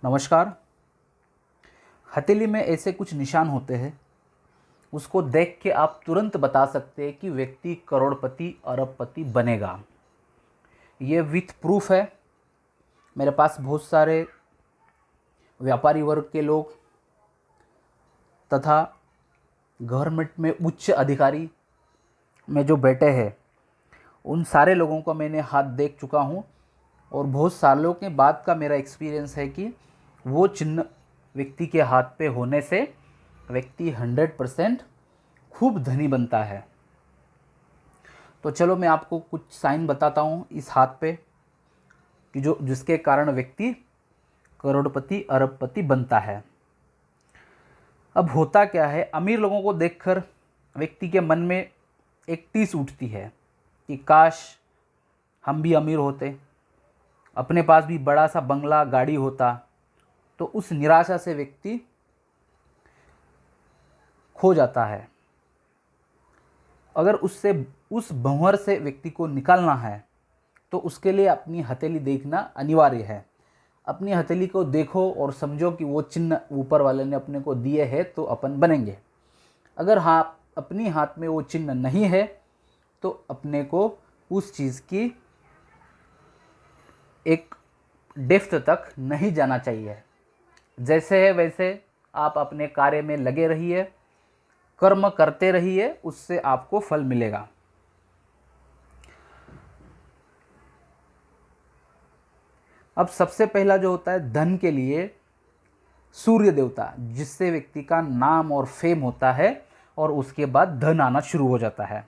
नमस्कार। हथेली में ऐसे कुछ निशान होते हैं, उसको देख के आप तुरंत बता सकते हैं कि व्यक्ति करोड़पति अरबपति बनेगा। ये विथ प्रूफ है। मेरे पास बहुत सारे व्यापारी वर्ग के लोग तथा गवर्नमेंट में उच्च अधिकारी में जो बैठे हैं, उन सारे लोगों को मैंने हाथ देख चुका हूँ और बहुत सालों के बाद का मेरा एक्सपीरियंस है कि वो चिन्ह व्यक्ति के हाथ पे होने से व्यक्ति 100% खूब धनी बनता है। तो चलो मैं आपको कुछ साइन बताता हूँ इस हाथ पे कि जिसके कारण व्यक्ति करोड़पति अरबपति बनता है। अब होता क्या है, अमीर लोगों को देखकर व्यक्ति के मन में एक टीस उठती है कि काश हम भी अमीर होते, अपने पास भी बड़ा सा बंगला गाड़ी होता। तो उस निराशा से व्यक्ति खो जाता है। अगर उस भंवर से व्यक्ति को निकालना है तो उसके लिए अपनी हथेली देखना अनिवार्य है। अपनी हथेली को देखो और समझो कि वो चिन्ह ऊपर वाले ने अपने को दिए हैं तो अपन बनेंगे। अगर हाँ अपनी हाथ में वो चिन्ह नहीं है तो अपने को उस चीज़ की एक डेप्थ तक नहीं जाना चाहिए। जैसे है वैसे आप अपने कार्य में लगे रहिए, कर्म करते रहिए, उससे आपको फल मिलेगा। अब सबसे पहला जो होता है धन के लिए सूर्य देवता, जिससे व्यक्ति का नाम और फेम होता है और उसके बाद धन आना शुरू हो जाता है।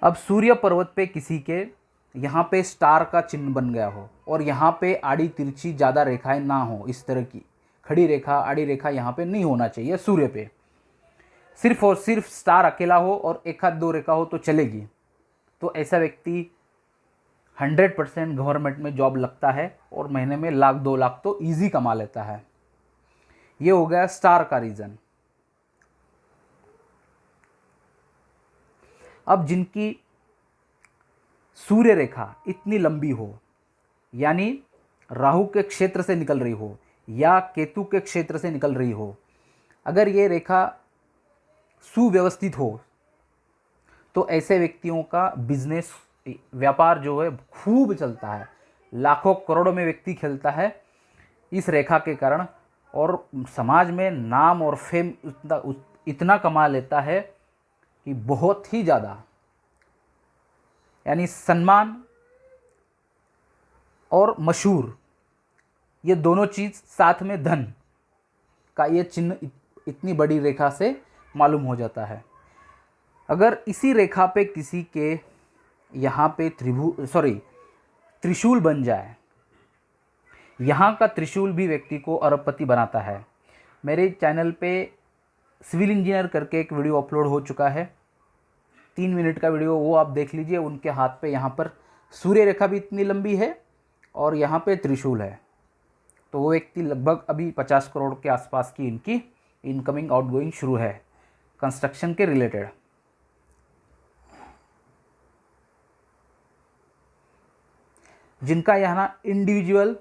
अब सूर्य पर्वत पे किसी के यहाँ पे स्टार का चिन्ह बन गया हो और यहाँ पे आड़ी तिरछी ज़्यादा रेखाएं ना हो, इस तरह की खड़ी रेखा आड़ी रेखा यहाँ पे नहीं होना चाहिए। सूर्य पे सिर्फ और सिर्फ स्टार अकेला हो और एक हाथ दो रेखा हो तो चलेगी। तो ऐसा व्यक्ति 100% गवर्नमेंट में जॉब लगता है और महीने में 1 लाख 2 लाख तो ईजी कमा लेता है। ये हो गया स्टार का रीज़न। अब जिनकी सूर्य रेखा इतनी लंबी हो, यानी राहु के क्षेत्र से निकल रही हो या केतु के क्षेत्र से निकल रही हो, अगर ये रेखा सुव्यवस्थित हो तो ऐसे व्यक्तियों का बिजनेस व्यापार जो है खूब चलता है। लाखों करोड़ों में व्यक्ति खेलता है इस रेखा के कारण और समाज में नाम और फेम इतना कमा लेता है कि बहुत ही ज़्यादा, यानी सम्मान और मशहूर, ये दोनों चीज़ साथ में धन का ये चिन्ह इतनी बड़ी रेखा से मालूम हो जाता है। अगर इसी रेखा पे किसी के यहाँ पे त्रिशूल बन जाए, यहाँ का त्रिशूल भी व्यक्ति को अरबपति बनाता है। मेरे चैनल पे सिविल इंजीनियर करके एक वीडियो अपलोड हो चुका है, 3 मिनट का वीडियो, वो आप देख लीजिए। उनके हाथ पे यहाँ पर सूर्य रेखा भी इतनी लंबी है और यहाँ पे त्रिशूल है। तो वो व्यक्ति लगभग अभी 50 करोड़ के आसपास की इनकी इनकमिंग आउटगोइंग शुरू है कंस्ट्रक्शन के रिलेटेड। जिनका यहाँ इंडिविजुअल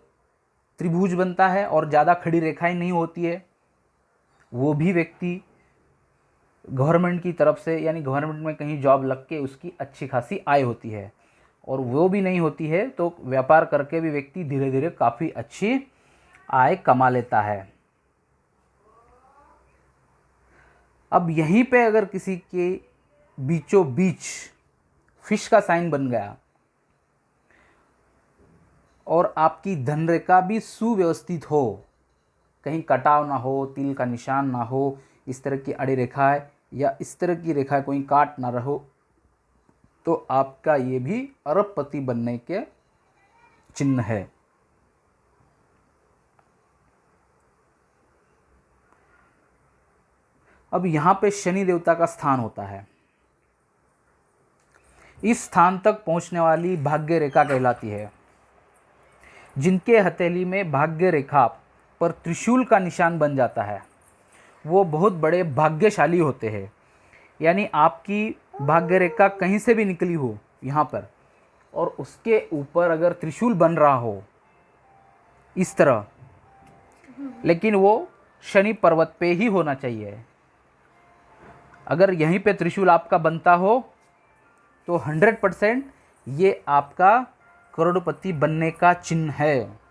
त्रिभुज बनता है और ज़्यादा खड़ी रेखाएं नहीं होती है, वो भी व्यक्ति गवर्नमेंट की तरफ से, यानी गवर्नमेंट में कहीं जॉब लग के उसकी अच्छी खासी आय होती है। और वो भी नहीं होती है तो व्यापार करके भी व्यक्ति धीरे धीरे काफ़ी अच्छी आय कमा लेता है। अब यहीं पे अगर किसी के बीचों बीच फिश का साइन बन गया और आपकी धन रेखा भी सुव्यवस्थित हो, कहीं कटाव ना हो, तिल का निशान ना हो, इस तरह की आड़ी रेखा है या इस तरह की रेखा कोई काट ना रहो, तो आपका ये भी अरबपति बनने के चिन्ह है। अब यहाँ पे शनि देवता का स्थान होता है। इस स्थान तक पहुँचने वाली भाग्य रेखा कहलाती है। जिनके हथेली में भाग्य रेखा पर त्रिशूल का निशान बन जाता है, वो बहुत बड़े भाग्यशाली होते हैं। यानी आपकी भाग्य रेखा कहीं से भी निकली हो यहाँ पर और उसके ऊपर अगर त्रिशूल बन रहा हो इस तरह, लेकिन वो शनि पर्वत पे ही होना चाहिए। अगर यहीं पे त्रिशूल आपका बनता हो तो 100% ये आपका करोड़पति बनने का चिन्ह है।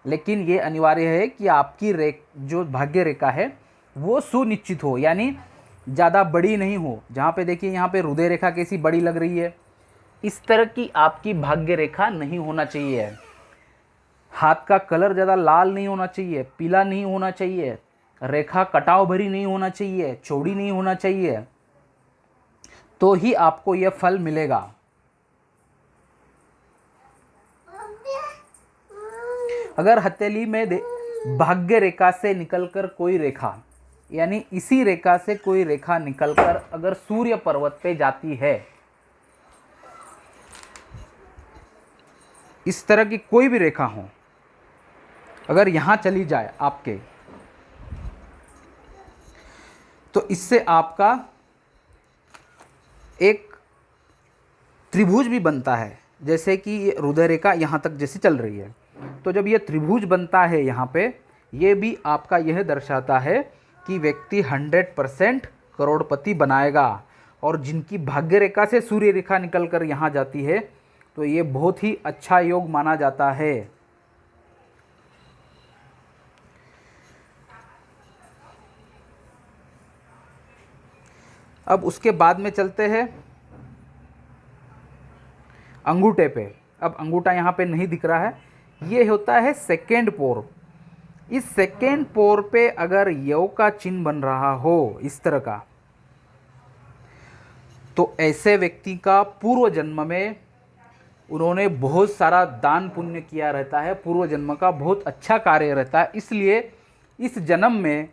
लेकिन ये अनिवार्य है कि आपकी जो भाग्य रेखा है वो सुनिश्चित हो, यानी ज़्यादा बड़ी नहीं हो। जहाँ पे देखिए यहाँ पे हृदय रेखा कैसी बड़ी लग रही है, इस तरह की आपकी भाग्य रेखा नहीं होना चाहिए। हाथ का कलर ज़्यादा लाल नहीं होना चाहिए, पीला नहीं होना चाहिए, रेखा कटाव भरी नहीं होना चाहिए, चौड़ी नहीं होना चाहिए, तो ही आपको यह फल मिलेगा। अगर हथेली में भाग्य रेखा से निकलकर कोई रेखा, यानी इसी रेखा से कोई रेखा निकलकर अगर सूर्य पर्वत पे जाती है, इस तरह की कोई भी रेखा हो, अगर यहां चली जाए आपके, तो इससे आपका एक त्रिभुज भी बनता है। जैसे कि ये हृदय रेखा यहाँ तक जैसे चल रही है, तो जब ये त्रिभुज बनता है यहाँ पे, ये भी आपका यह दर्शाता है कि व्यक्ति 100% करोड़पति बनाएगा। और जिनकी भाग्य रेखा से सूर्य रेखा निकल कर यहाँ जाती है, तो ये बहुत ही अच्छा योग माना जाता है। अब उसके बाद में चलते हैं अंगूठे पे। अब अंगूठा यहाँ पे नहीं दिख रहा है, ये होता है सेकेंड पोर। इस सेकेंड पोर पे अगर योग का चिन्ह बन रहा हो इस तरह का, तो ऐसे व्यक्ति का पूर्व जन्म में उन्होंने बहुत सारा दान पुण्य किया रहता है, पूर्व जन्म का बहुत अच्छा कार्य रहता है, इसलिए इस जन्म में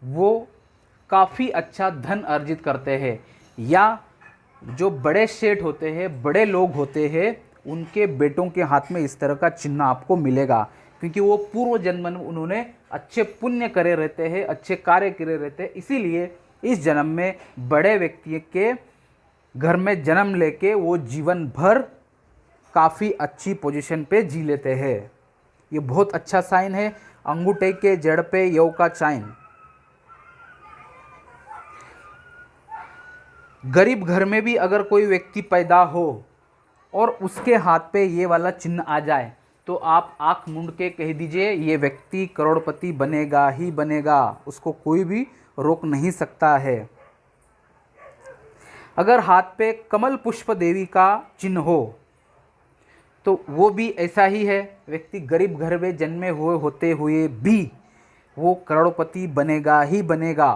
वो काफ़ी अच्छा धन अर्जित करते हैं। या जो बड़े सेठ होते हैं, बड़े लोग होते हैं, उनके बेटों के हाथ में इस तरह का चिन्ह आपको मिलेगा, क्योंकि वो पूर्व जन्म में उन्होंने अच्छे पुण्य करे रहते हैं, अच्छे कार्य करे रहते हैं। इसीलिए इस जन्म में बड़े व्यक्ति के घर में जन्म लेके वो जीवन भर काफ़ी अच्छी पोजीशन पे जी लेते हैं। ये बहुत अच्छा साइन है, अंगूठे के जड़ पे योग का साइन। गरीब घर में भी अगर कोई व्यक्ति पैदा हो और उसके हाथ पे ये वाला चिन्ह आ जाए, तो आप आंख मूंद के कह दीजिए ये व्यक्ति करोड़पति बनेगा ही बनेगा, उसको कोई भी रोक नहीं सकता है। अगर हाथ पे कमल पुष्प देवी का चिन्ह हो, तो वो भी ऐसा ही है, व्यक्ति गरीब घर में जन्मे हुए होते हुए भी वो करोड़पति बनेगा ही बनेगा।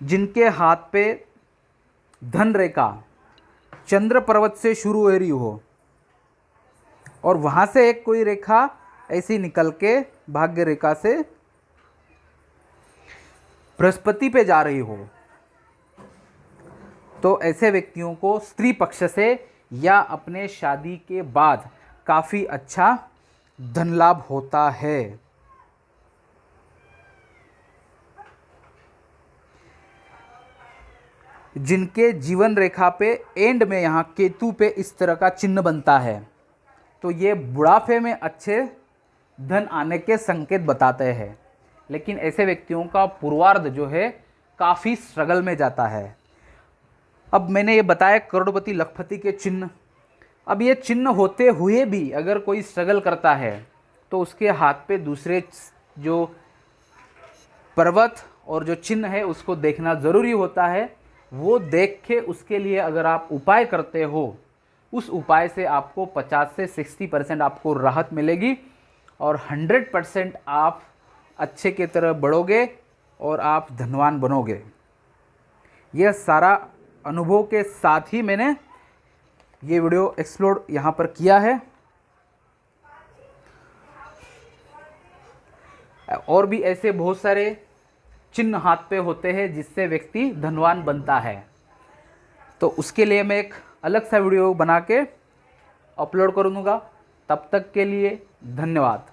जिनके हाथ पे धन रेखा चंद्र पर्वत से शुरू हो रही हो और वहां से एक कोई रेखा ऐसी निकल के भाग्य रेखा से बृहस्पति पे जा रही हो, तो ऐसे व्यक्तियों को स्त्री पक्ष से या अपने शादी के बाद काफ़ी अच्छा धन लाभ होता है। जिनके जीवन रेखा पे एंड में यहाँ केतु पे इस तरह का चिन्ह बनता है, तो ये बुढ़ापे में अच्छे धन आने के संकेत बताते हैं। लेकिन ऐसे व्यक्तियों का पूर्वार्ध जो है काफ़ी स्ट्रगल में जाता है। अब मैंने ये बताया करोड़पति लखपति के चिन्ह। अब ये चिन्ह होते हुए भी अगर कोई स्ट्रगल करता है, तो उसके हाथ पे दूसरे जो पर्वत और जो चिन्ह है उसको देखना ज़रूरी होता है। वो देख के उसके लिए अगर आप उपाय करते हो, उस उपाय से आपको 50 से 60% आपको राहत मिलेगी और 100% आप अच्छे की तरह बढ़ोगे और आप धनवान बनोगे। यह सारा अनुभव के साथ ही मैंने ये वीडियो एक्सप्लोर यहाँ पर किया है। और भी ऐसे बहुत सारे चिन्ह हाथ पे होते हैं जिससे व्यक्ति धनवान बनता है, तो उसके लिए मैं एक अलग सा वीडियो बना के अपलोड करूँगा। तब तक के लिए धन्यवाद।